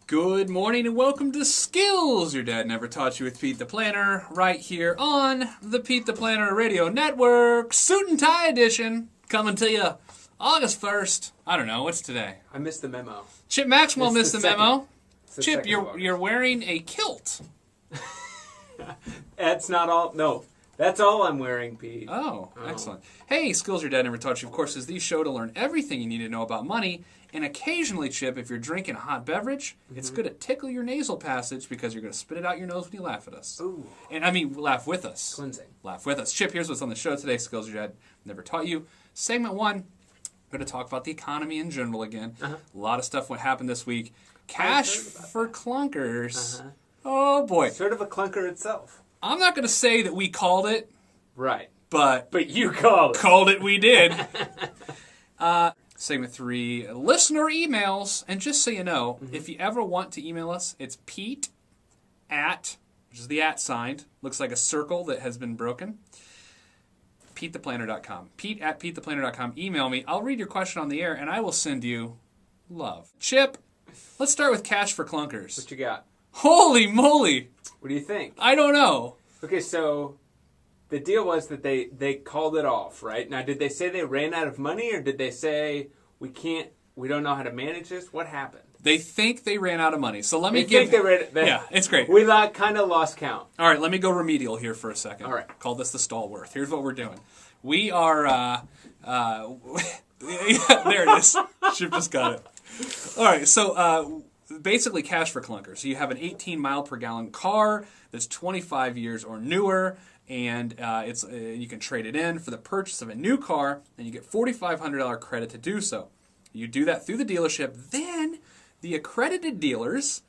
Good morning and welcome to Skills Your Dad Never Taught You with Pete the Planner, right here on the Pete the Planner Radio Network, Suit and Tie Edition, coming to you August 1st. I don't know, what's today? I missed the memo. Chip Maxwell missed the memo. Chip, You're you're wearing a kilt. That's not all. No, that's all I'm wearing, Pete. Oh, excellent. Hey, Skills Your Dad Never Taught You, of course, is the show to learn everything you need to know about money. And occasionally, Chip, if you're drinking a hot beverage, it's going to tickle your nasal passage because you're going to spit it out your nose when you laugh at us. Ooh. And I mean, laugh with us. Cleansing. Laugh with us. Chip, here's what's on the show today. Skills Your Dad Never Taught You. Segment 1, I'm going to talk about the economy in general again. A lot of stuff what happened this week. Cash for clunkers. Oh, boy. Sort of a clunker itself. I'm not going to say that we called it. Right. But you called it. Called it, we did. Segment 3, listener emails. And just so you know, if you ever want to email us, it's Pete at, which is the at sign, looks like a circle that has been broken, PeteThePlanner.com. Pete at PeteThePlanner.com. Email me. I'll read your question on the air, and I will send you love. Chip, let's start with Cash for Clunkers. What you got? Holy moly! What do you think? I don't know. Okay, so the deal was that they called it off, right? Now, did they say they ran out of money, or did they say we don't know how to manage this? What happened? They think they ran out of money. So let me Yeah, it's great. We kind of lost count. All right, let me go remedial here for a second. All right. Call this the Stallworth. Here's what we're doing. We are, yeah, there it is. Chip just got it. All right, so basically Cash for Clunkers. So you have an 18 mile per gallon car that's 25 years or newer, and you can trade it in for the purchase of a new car, and you get $4,500 credit to do so. You do that through the dealership. Then the accredited dealers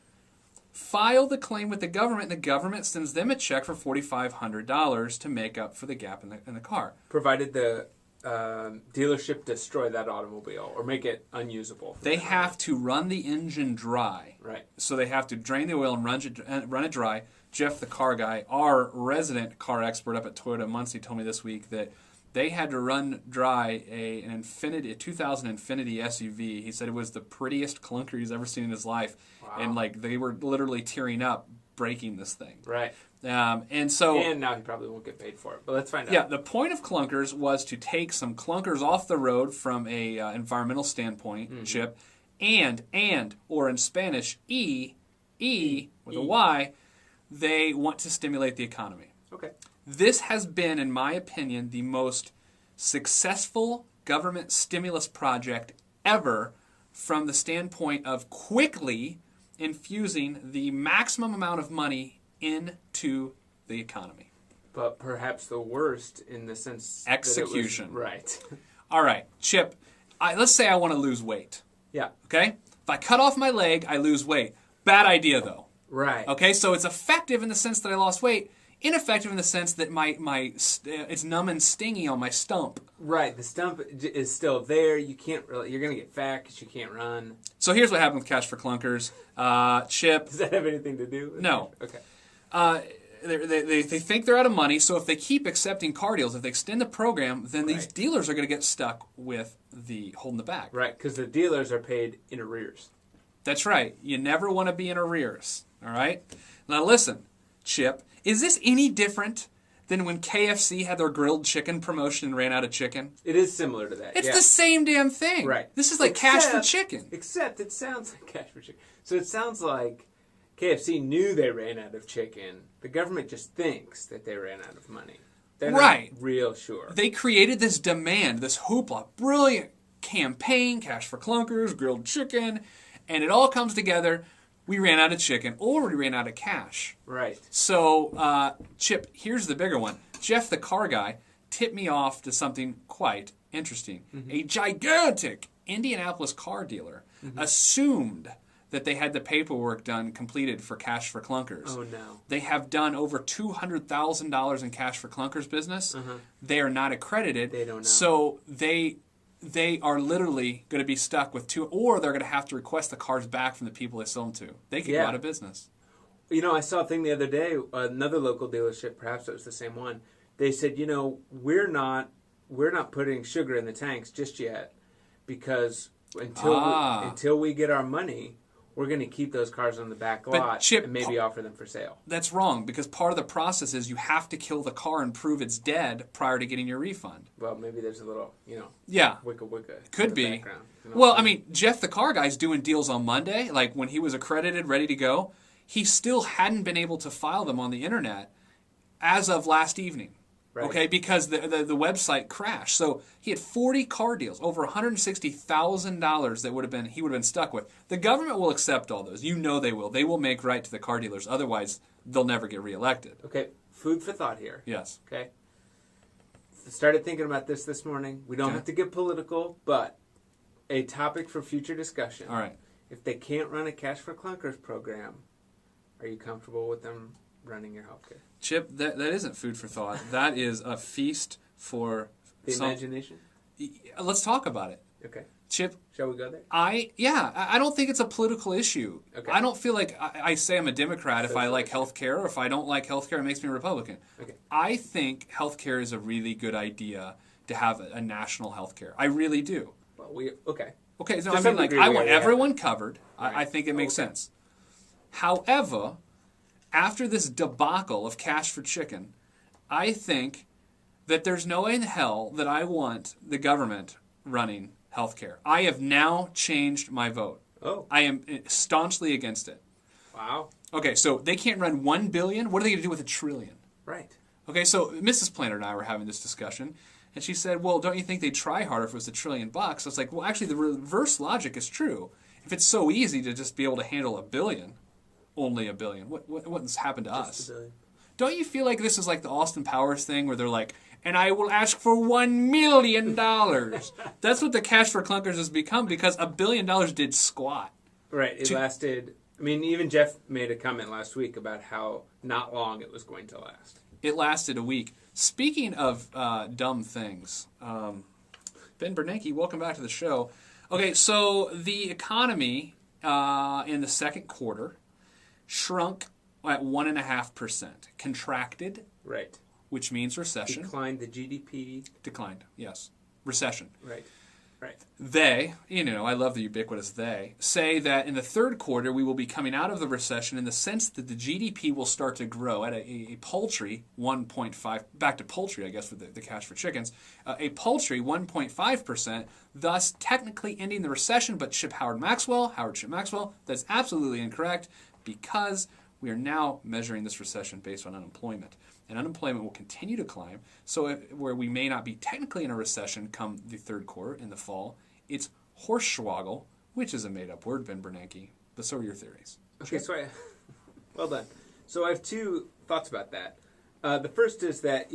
file the claim with the government, and the government sends them a check for $4,500 to make up for the gap in the car. Provided the dealership destroy that automobile or make it unusable. They have to run the engine dry. Right. So they have to drain the oil and run it dry. Jeff, the car guy, our resident car expert up at Toyota Muncie, told me this week that they had to run dry a 2000 Infiniti SUV. He said it was the prettiest clunker he's ever seen in his life. Wow. And they were literally tearing up breaking this thing. Right. And now he probably won't get paid for it, but let's find out. Yeah, the point of clunkers was to take some clunkers off the road from a environmental standpoint, Chip, or in Spanish, with a Y, they want to stimulate the economy. Okay. This has been, in my opinion, the most successful government stimulus project ever from the standpoint of quickly infusing the maximum amount of money into the economy. But perhaps the worst in the sense execution. Right. All right, Chip, let's say I want to lose weight. Yeah. Okay? If I cut off my leg, I lose weight. Bad idea, though. Right. Okay, so it's effective in the sense that I lost weight, ineffective in the sense that it's numb and stingy on my stump. Right, the stump is still there. You can't really. You're gonna get fat because you can't run. So here's what happened with Cash for Clunkers. Chip. Does that have anything to do with it? No. Okay. They think they're out of money, so if they keep accepting car deals, if they extend the program, then these dealers are going to get stuck with holding the bag. Right, because the dealers are paid in arrears. That's right. You never want to be in arrears. All right? Now listen, Chip, is this any different than when KFC had their grilled chicken promotion and ran out of chicken? It is similar to that. It's the same damn thing. Right. This is like Cash for Chicken. Except it sounds like Cash for Chicken. So it sounds like KFC knew they ran out of chicken. The government just thinks that they ran out of money. They're not real sure. They created this demand, this hoopla, brilliant campaign, Cash for Clunkers, grilled chicken, and it all comes together. We ran out of chicken, or we ran out of cash. Right. So, Chip, here's the bigger one. Jeff, the car guy, tipped me off to something quite interesting. A gigantic Indianapolis car dealer assumed that they had the paperwork completed for Cash for Clunkers. Oh, no. They have done over $200,000 in Cash for Clunkers business. They are not accredited. They don't know. So they are literally going to be stuck with or they're going to have to request the cars back from the people they sold them to. They could go out of business. You know, I saw a thing the other day, another local dealership, perhaps it was the same one. They said, you know, we're not putting sugar in the tanks just yet because until we get our money, we're going to keep those cars on the back But lot Chip, and maybe offer them for sale. That's wrong, because part of the process is you have to kill the car and prove it's dead prior to getting your refund. Well, maybe there's a little, Yeah. wicka Could in the be. background, Well, I mean, Jeff the car guy's doing deals on Monday. Like when he was accredited, ready to go, he still hadn't been able to file them on the internet as of last evening. Right. Okay, because the website crashed. So he had 40 car deals, over $160,000 that he would have been stuck with. The government will accept all those. You know they will. They will make right to the car dealers. Otherwise, they'll never get reelected. Okay, food for thought here. Yes. Okay. Started thinking about this morning. We don't Okay. have to get political, but a topic for future discussion. All right. If they can't run a Cash for Clunkers program, are you comfortable with them running your healthcare? Chip, that isn't food for thought. That is a feast for The imagination? Let's talk about it. Okay. Chip, Shall we go there? I don't think it's a political issue. Okay. I don't feel like I say I'm a Democrat if I like health care, or if I don't like health care, it makes me a Republican. Okay. I think health care is a really good idea to have a national health care. I really do. Well, okay. Okay, so To I some mean, like, degree, I we want already have everyone it. covered. I Right. think it makes Okay. sense. However, after this debacle of Cash for Chicken, I think that there's no way in hell that I want the government running healthcare. I have now changed my vote. Oh, I am staunchly against it. wow. Okay, so they can't run $1 billion. What are they going to do with $1 trillion? Right. Okay, so Mrs. Planner and I were having this discussion, and she said, well, don't you think they'd try harder if it was $1 trillion? I was like, well, actually, the reverse logic is true. If it's so easy to just be able to handle $1 billion, only $1 billion, what's happened to us? Just a billion. Don't you feel like this is like the Austin Powers thing where they're like, and I will ask for $1 million? That's what the Cash for Clunkers has become, because $1 billion did squat. Right. It lasted. I mean, even Jeff made a comment last week about how not long it was going to last. It lasted a week. Speaking of dumb things, Ben Bernanke, welcome back to the show. Okay, so the economy in the second quarter shrunk at 1.5%, contracted, Right. which means recession. Declined the GDP. Declined, yes. Recession. Right. Right. They, I love the ubiquitous they, say that in the third quarter we will be coming out of the recession in the sense that the GDP will start to grow at a paltry 1.5, back to poultry, I guess, for the Cash for Chickens, a paltry 1.5%, thus technically ending the recession. But Howard Chip Maxwell, that's absolutely incorrect, because we are now measuring this recession based on unemployment. And unemployment will continue to climb. So where we may not be technically in a recession come the third quarter in the fall, it's horseschwaggle, which is a made-up word, Ben Bernanke. But so are your theories. Okay, well done. So I have two thoughts about that. The first is that,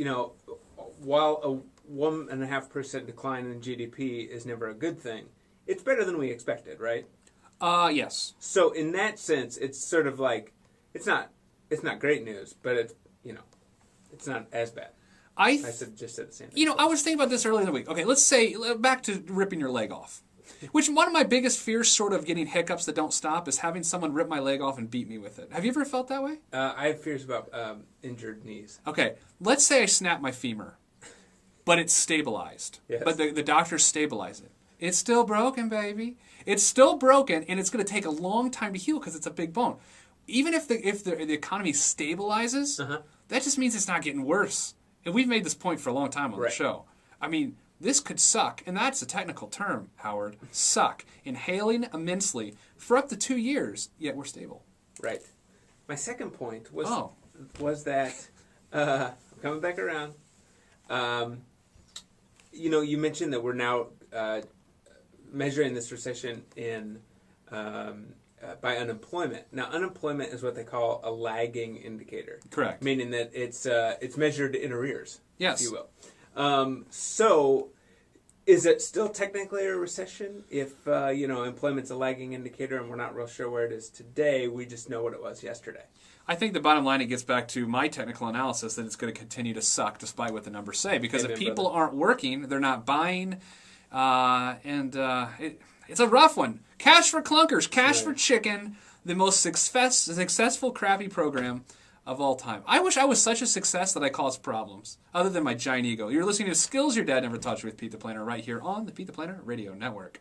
while a 1.5% decline in GDP is never a good thing, it's better than we expected, right? Yes. So in that sense, it's sort of like, it's not great news, but it's not as bad. I just said the same thing. I was thinking about this earlier in the week. Okay, let's say, back to ripping your leg off. Which one of my biggest fears, sort of getting hiccups that don't stop, is having someone rip my leg off and beat me with it. Have you ever felt that way? I have fears about injured knees. Okay, let's say I snap my femur, but it's stabilized. Yes. But the doctors stabilize it. It's still broken, baby. It's still broken, and it's going to take a long time to heal because it's a big bone. Even if the economy stabilizes, that just means it's not getting worse. And we've made this point for a long time on the show. I mean, this could suck, and that's a technical term, Howard. Suck. Inhaling immensely for up to 2 years, yet we're stable. Right. My second point was Oh. that coming back around. You mentioned that we're now measuring this recession in by unemployment. Now, unemployment is what they call a lagging indicator. Correct. Meaning that it's measured in arrears, Yes. if you will. So, is it still technically a recession if employment's a lagging indicator and we're not real sure where it is today? We just know what it was yesterday. I think the bottom line, it gets back to my technical analysis that it's going to continue to suck despite what the numbers say. Because Amen, if people brother. aren't working, they're not buying, it's a rough one. Cash for Clunkers, Cash for Chicken, the most successful crappy program of all time. I wish I was such a success that I caused problems, other than my giant ego. You're listening to Skills Your Dad Never Taught You with Pete the Planner right here on the Pete the Planner Radio Network.